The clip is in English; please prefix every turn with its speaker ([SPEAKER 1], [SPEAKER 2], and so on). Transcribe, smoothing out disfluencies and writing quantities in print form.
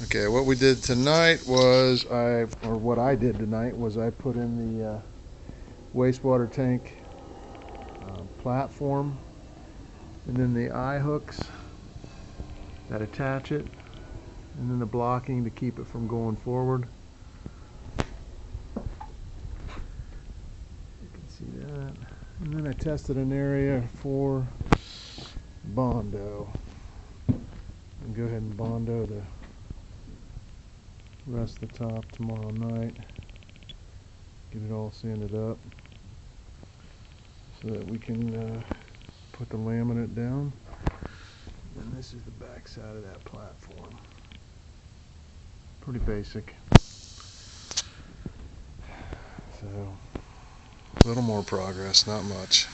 [SPEAKER 1] Okay, what we did tonight was what I did tonight was I put in the wastewater tank platform, and then the eye hooks that attach it, and then the blocking to keep it from going forward. You can see that. And then I tested an area for Bondo. And go ahead and Bondo the rest of the top tomorrow night. Get it all sanded up so that we can put the laminate down. And this is the back side of that platform. Pretty basic. So, a little more progress, not much.